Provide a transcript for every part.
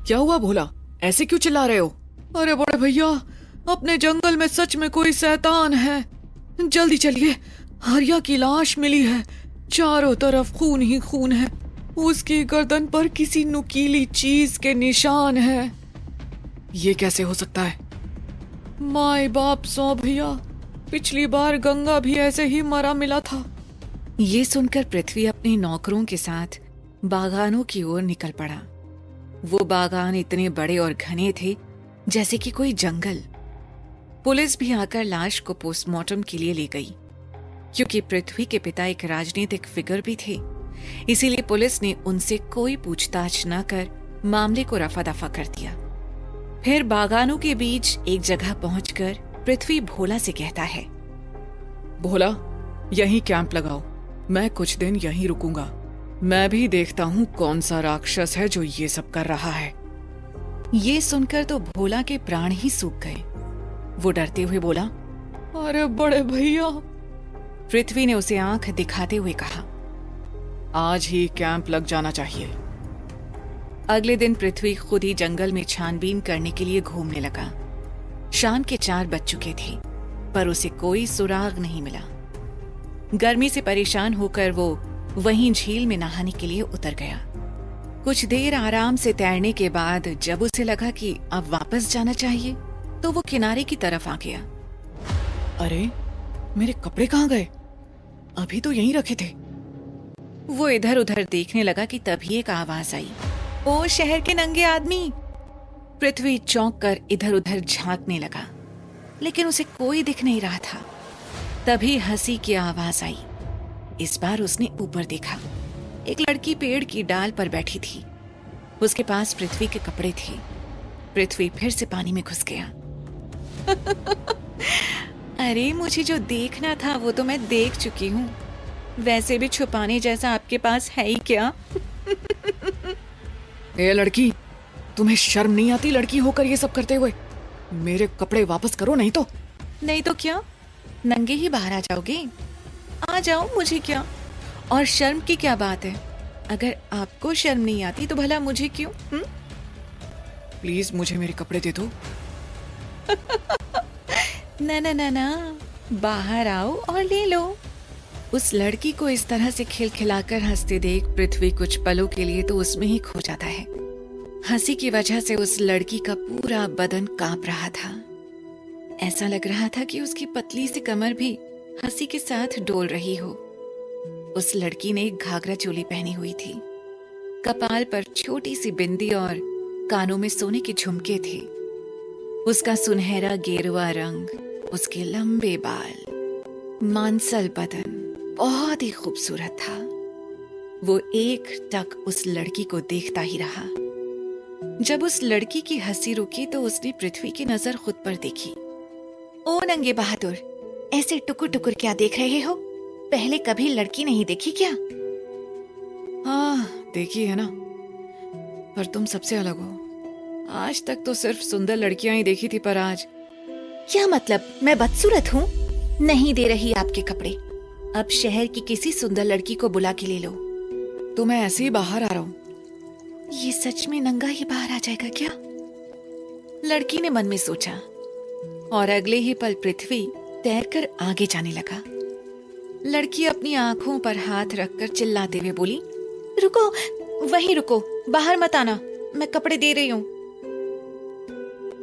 क्या हुआ भोला? ऐसे क्यों चिल्ला रहे हो? अरे बड़े भैया, अपने जंगल में सच में कोई शैतान है। जल्दी चलिए, हरिया की लाश मिली है। चारों तरफ खून ही खून है। उसकी गर्दन पर किसी नुकीली चीज के निशान है। ये कैसे हो सकता है? माए बाप सौ भैया, पिछली बार गंगा भी ऐसे ही मरा मिला था। ये सुनकर पृथ्वी अपने नौकरों के साथ बागानों की ओर निकल पड़ा। वो बागान इतने बड़े और घने थे जैसे कि कोई जंगल। पुलिस भी आकर लाश को पोस्टमार्टम के लिए ले गई। क्योंकि पृथ्वी के पिता एक राजनीतिक फिगर भी थे, इसीलिए पुलिस ने उनसे कोई पूछताछ न कर मामले को रफा दफा कर दिया। फिर बागानों के बीच एक जगह पहुंचकर पृथ्वी भोला से कहता है, भोला, यहीं कैंप लगाओ। मैं कुछ दिन यहीं रुकूंगा। मैं भी देखता हूँ कौन सा राक्षस है जो ये सब कर रहा है। ये सुनकर तो भोला के प्राण ही सूख गए। वो डरते हुए बोला, अरे बड़े भैया। पृथ्वी ने उसे आंख दिखाते हुए कहा, आज ही कैंप लग जाना चाहिए। अगले दिन पृथ्वी खुद ही जंगल में छानबीन करने के लिए घूमने लगा। शाम के 4 बज चुके थे, पर उसे कोई सुराग नहीं मिला। गर्मी से परेशान होकर वो वहीं झील में नहाने के लिए उतर गया। कुछ देर आराम से तैरने के बाद जब उसे लगा कि अब वापस जाना चाहिए, तो वो किनारे की तरफ आ गया। अरे, मेरे कपड़े कहाँ गए? अभी तो यहीं रखे थे। वो इधर उधर देखने लगा कि तभी एक आवाज आई, ओ शहर के नंगे आदमी। पृथ्वी चौंक कर इधर उधर झांकने लगा, लेकिन उसे कोई दिख नहीं रहा था। तभी हंसी की आवाज आई। इस बार उसने ऊपर देखा। एक लड़की पेड़ की डाल पर बैठी थी। उसके पास पृथ्वी के कपड़े थे। पृथ्वी फिर से पानी में घुस गया। अरे, मुझे जो देखना था वो तो मैं देख चुकी हूँ। वैसे भी छुपाने जैसा आपके पास है ही क्या? ए लड़की, तुम्हें शर्म नहीं आती लड़की होकर ये सब करते हुए? मेरे कपड़े वापस करो, नहीं तो। नहीं तो क्या, नंगे ही बाहर आ जाओगे? आ जाओ, मुझे क्या। और शर्म की क्या बात है? अगर आपको शर्म नहीं आती तो भला मुझे क्यों? प्लीज मुझे मेरे कपड़े दे दो। ना ना ना ना, बाहर आओ और ले लो। उस लड़की को इस तरह से खिलखिलाकर हंसते देख पृथ्वी कुछ पलों के लिए तो उसमें ही खो जाता है। हंसी की वजह से उस लड़की का पूरा बदन कांप रहा था। ऐसा लग रहा था कि उसकी पतली सी कमर भी हंसी के साथ डोल रही हो। उस लड़की ने एक घाघरा चोली पहनी हुई थी। कपाल पर छोटी सी बिंदी और कानों में सोने के झुमके थे। उसका सुनहरा गेरुआ रंग, उसके लंबे बाल, मांसल बदन बहुत ही खूबसूरत था। वो एक टक उस लड़की को देखता ही रहा। जब उस लड़की की हंसी रुकी तो उसने पृथ्वी की नजर खुद पर देखी। ओ नंगे बहादुर, ऐसे टुकुर टुकुर क्या देख रहे हो? पहले कभी लड़की नहीं देखी क्या? हाँ, देखी है ना, पर तुम सबसे अलग हो। आज तक तो सिर्फ सुंदर लड़कियां ही देखी थी, पर आज। क्या मतलब, मैं बदसूरत हूँ? नहीं दे रही आपके कपड़े। अब शहर की किसी सुंदर लड़की को बुला के ले लो। तो मैं ऐसे ही बाहर आ रहा हूँ। ये सच में नंगा ही बाहर आ जाएगा क्या? लड़की ने मन में सोचा, और अगले ही पल पृथ्वी तैरकर आगे जाने लगा। लड़की अपनी आंखों पर हाथ रखकर चिल्लाते हुए बोली, रुको, वहीं रुको, बाहर मत आना, मैं कपड़े दे रही हूँ।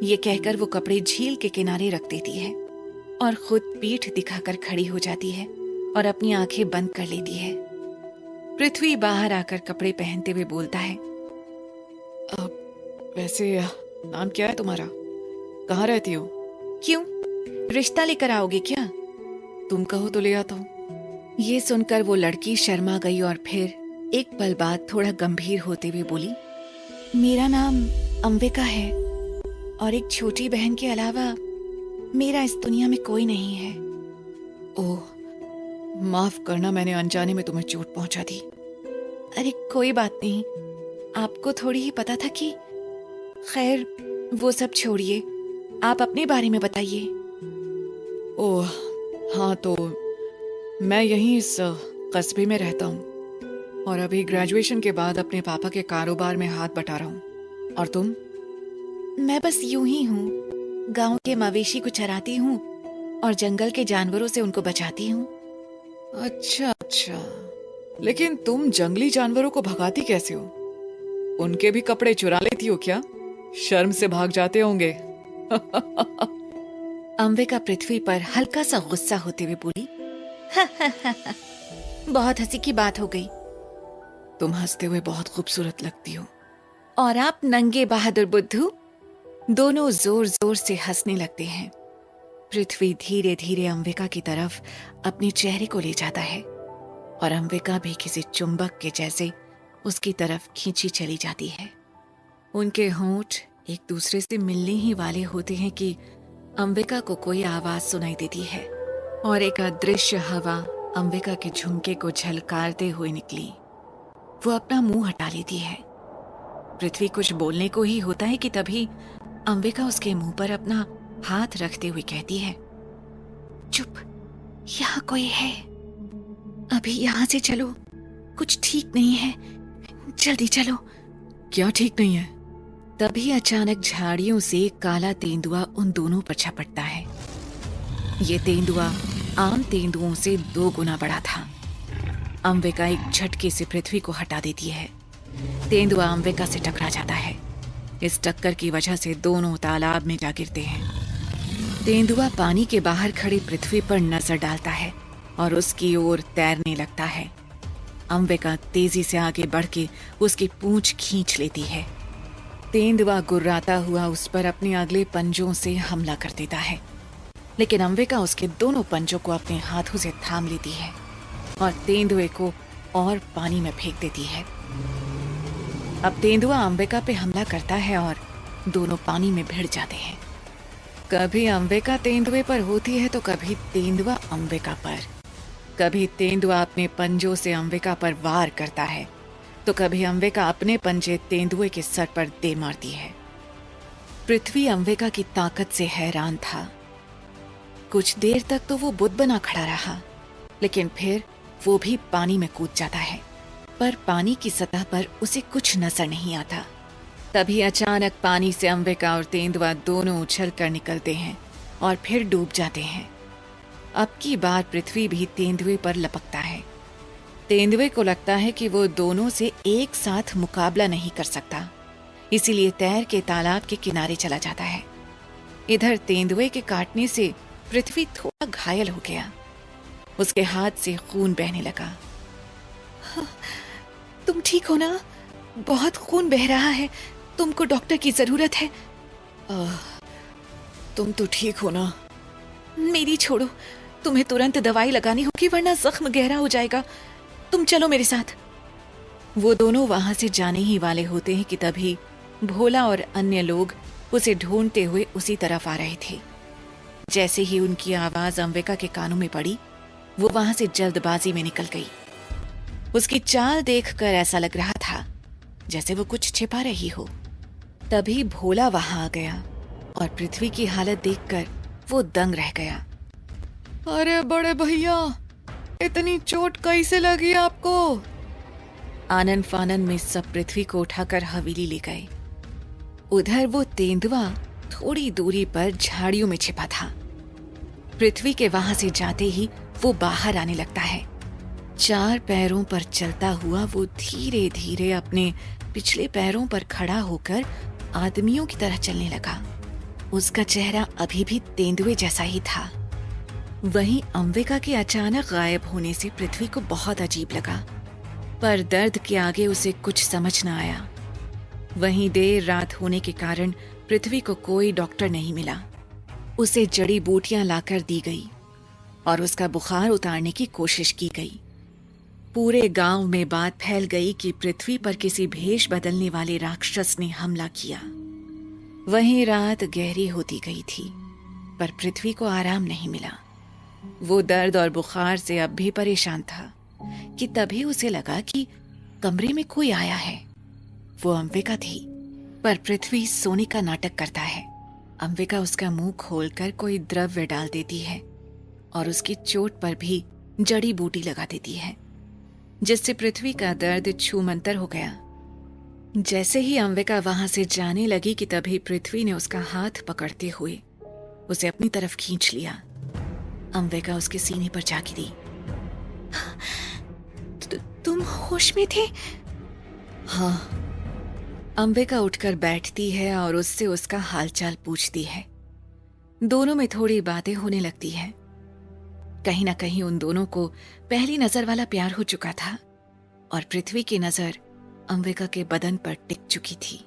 ये कहकर वो कपड़े झील के किनारे रख देती है और खुद पीठ दिखाकर खड़ी हो जाती है और अपनी आंखें बंद कर लेती है। पृथ्वी बाहर आकर कपड़े पहनते हुए बोलता है, वैसे नाम क्या है तुम्हारा? कहाँ रहती हो? क्यों, रिश्ता लेकर आओगे क्या? तुम कहो तो ले आता हूँ। ये सुनकर वो लड़की शर्मा गई और फिर एक पल बाद थोड़ा गंभीर होते हुए बोली, मेरा नाम अंबिका है और एक छोटी बहन के अलावा मेरा इस दुनिया में कोई नहीं है। ओह, माफ करना, मैंने अनजाने में तुम्हें चोट पहुंचा दी। अरे कोई बात नहीं, आपको थोड़ी ही पता था कि। खैर, वो सब छोड़िए, आप अपने बारे में बताइए। ओह हाँ, तो मैं यहीं इस कस्बे में रहता हूँ और अभी ग्रेजुएशन के बाद अपने पापा के कारोबार में हाथ बटा रहा हूँ। और तुम? मैं बस यूं ही हूँ। गांव के मवेशी को चराती हूँ और जंगल के जानवरों से उनको बचाती हूँ। अच्छा अच्छा, लेकिन तुम जंगली जानवरों को भगाती कैसे हो? उनके भी कपड़े चुरा लेती हो क्या? शर्म से भाग जाते होंगे। अंबिका पृथ्वी पर हल्का सा गुस्सा होते हुए बोली, बहुत हंसी की बात हो गई। तुम हंसते हुए बहुत खूबसूरत लगती हो। और आप नंगे बहादुर बुद्धू। दोनों जोर जोर से हंसने लगते हैं। पृथ्वी धीरे धीरे अंबिका की तरफ अपने चेहरे को ले जाता है और अंबिका भी किसी चुंबक के जैसे उसकी तरफ खींची चली जाती है। उनके होंठ एक दूसरे से मिलने ही वाले होते हैं कि अंबिका को कोई आवाज सुनाई देती है और एक अदृश्य हवा अंबिका के झुमके को झलकारते हुए निकली। वो अपना मुंह हटा लेती है। पृथ्वी कुछ बोलने को ही होता है कि तभी अंबिका उसके मुंह पर अपना हाथ रखते हुए कहती है, चुप, यहाँ कोई है। अभी यहाँ से चलो, कुछ ठीक नहीं है, जल्दी चलो। क्या ठीक नहीं है? तभी अचानक झाड़ियों से एक काला तेंदुआ उन दोनों पर झपटता है। ये तेंदुआ आम तेंदुओं से 2 गुना बड़ा था। अंबिका एक झटके से पृथ्वी को हटा देती है। तेंदुआ अंबिका से टकरा जाता है। इस टक्कर की वजह से दोनों तालाब में जा गिरते हैं। तेंदुआ पानी के बाहर खड़ी पृथ्वी पर नजर डालता है और उसकी ओर तैरने लगता है। अंबिका तेजी से आगे बढ़ के उसकी पूंछ खींच लेती है। तेंदुआ गुर्राता हुआ उस पर अपने अगले पंजों से हमला कर देता है, लेकिन अंबिका उसके दोनों पंजों को अपने हाथों से थाम लेती है और तेंदुए को और पानी में फेंक देती है। अब तेंदुआ अंबिका पे हमला करता है और दोनों पानी में भिड़ जाते हैं। कभी अंबिका तेंदुए पर होती है तो कभी तेंदुआ अंबिका पर। कभी तेंदुआ अपने पंजों से अंबिका पर वार करता है तो कभी अंबिका अपने पंजे तेंदुए के सर पर दे मारती है। पृथ्वी अंबिका की ताकत से हैरान था। कुछ देर तक तो वो बुत बना खड़ा रहा, लेकिन फिर वो भी पानी में कूद जाता है, पर पानी की सतह पर उसे कुछ नजर नहीं आता। तभी अचानक पानी से अंबिका और तेंदुआ दोनों उछल कर निकलते हैं और फिर डूब जाते हैं। अब की बार पृथ्वी भी तेंदुए पर लपकता है। तेंदुए को लगता है कि वो दोनों से एक साथ मुकाबला नहीं कर सकता, इसीलिए तैर के तालाब के किनारे चला जाता है। इधर तेंदुए के काटने से पृथ्वी थोड़ा घायल हो गया। उसके हाथ से खून बहने लगा। तुम ठीक हो ना? बहुत खून बह रहा है, तुमको डॉक्टर की जरूरत है। तुम तो ठीक हो ना? मेरी छोड़ो, तुम्हें तुरंत दवाई लगानी होगी वरना जख्म गहरा हो जाएगा। तुम चलो मेरे साथ। वो दोनों वहां से जाने ही वाले होते हैं कि तभी भोला और अन्य लोग उसे ढूंढते हुए उसी तरफ आ रहे थे। जैसे ही उनकी आवाज अंबिका के कानों में पड़ी, वो वहां से जल्दबाजी में निकल गई। उसकी चाल देखकर ऐसा लग रहा था जैसे वो कुछ छिपा रही हो। तभी भोला वहां आ गया और पृथ्वी की हालत देखकर वो दंग रह गया। अरे बड़े भैया, इतनी चोट कैसे लगी आपको? आनन फानन में सब पृथ्वी को उठाकर हवेली ले गए। उधर वो तेंदुआ थोड़ी दूरी पर झाड़ियों में छिपा था। पृथ्वी के वहां से जाते ही वो बाहर आने लगता है। 4 पैरों पर चलता हुआ वो धीरे धीरे अपने पिछले पैरों पर खड़ा होकर आदमियों की तरह चलने लगा। उसका चेहरा अभी भी तेंदुए जैसा ही था। वहीं अंबिका के अचानक गायब होने से पृथ्वी को बहुत अजीब लगा, पर दर्द के आगे उसे कुछ समझ न आया। वहीं देर रात होने के कारण पृथ्वी को कोई डॉक्टर नहीं मिला। उसे जड़ी बूटियां लाकर दी गई और उसका बुखार उतारने की कोशिश की गई। पूरे गांव में बात फैल गई कि पृथ्वी पर किसी भेष बदलने वाले राक्षस ने हमला किया। वहीं रात गहरी होती गई थी, पर पृथ्वी को आराम नहीं मिला। वो दर्द और बुखार से अब भी परेशान था कि तभी उसे लगा कि कमरे में कोई आया है। वो अंबिका थी, पर पृथ्वी सोने का नाटक करता है। अंबिका उसका मुंह खोलकर कोई द्रव्य डाल देती है और उसकी चोट पर भी जड़ी बूटी लगा देती है, जिससे पृथ्वी का दर्द छूमंतर हो गया। जैसे ही अंबिका वहां से जाने लगी कि तभी पृथ्वी ने उसका हाथ पकड़ते हुए उसे अपनी तरफ खींच लिया। अंबिका उसके सीने पर जा गिरी। तुम होश में थे? हाँ। अंबिका उठकर बैठती है और उससे उसका हालचाल पूछती है। दोनों में थोड़ी बातें होने लगती है। कहीं ना कहीं उन दोनों को पहली नजर वाला प्यार हो चुका था और पृथ्वी की नजर अंबिका के बदन पर टिक चुकी थी।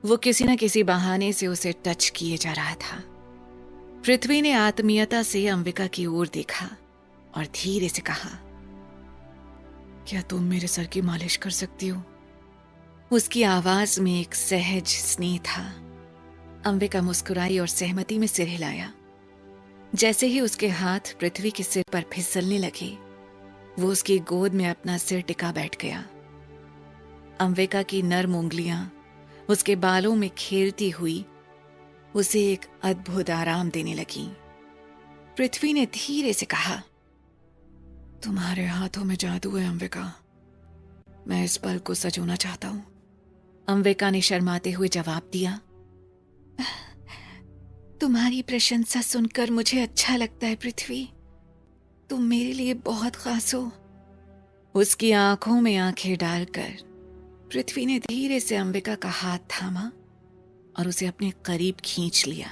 वो किसी न किसी बहाने से उसे टच किए जा रहा था। पृथ्वी ने आत्मीयता से अंबिका की ओर देखा और धीरे से कहा, क्या तुम मेरे सर की मालिश कर सकती हो? उसकी आवाज में एक सहज स्नेह था। अंबिका मुस्कुराई और सहमति में सिर हिलाया। जैसे ही उसके हाथ पृथ्वी के सिर पर फिसलने लगे, वो उसकी गोद में अपना सिर टिका बैठ गया। अंबिका की नर्म उंगलियां उसके बालों में खेलती हुई उसे एक अद्भुत आराम देने लगी। पृथ्वी ने धीरे से कहा, तुम्हारे हाथों में जादू है अंबिका। मैं इस पल को सजोना चाहता हूं। अंबिका ने शर्माते हुए जवाब दिया, तुम्हारी प्रशंसा सुनकर मुझे अच्छा लगता है पृथ्वी। तुम मेरे लिए बहुत खास हो। उसकी आंखों में आंखें डालकर पृथ्वी ने धीरे से अंबिका का हाथ थामा और उसे अपने करीब खींच लिया।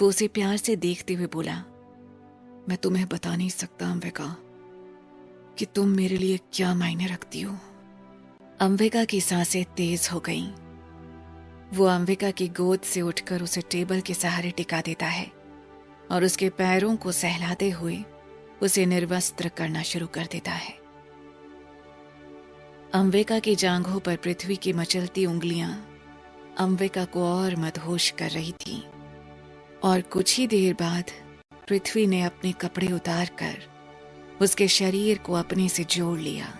वो उसे प्यार से देखते हुए बोला, मैं तुम्हें बता नहीं सकता अंबिका कि तुम मेरे लिए क्या मायने रखती हो। अंबिका की सांसें तेज हो गईं। वो अंबिका की गोद से उठकर उसे टेबल के सहारे टिका देता है और उसके पैरों को सहलाते हुए उसे निर्वस्त्र करना शुरू कर देता है। अंबिका की जांघों पर पृथ्वी की मचलती उंगलियां अंबिका को और मदहोश कर रही थीं और कुछ ही देर बाद पृथ्वी ने अपने कपड़े उतारकर उसके शरीर को अपने से जोड़ लिया।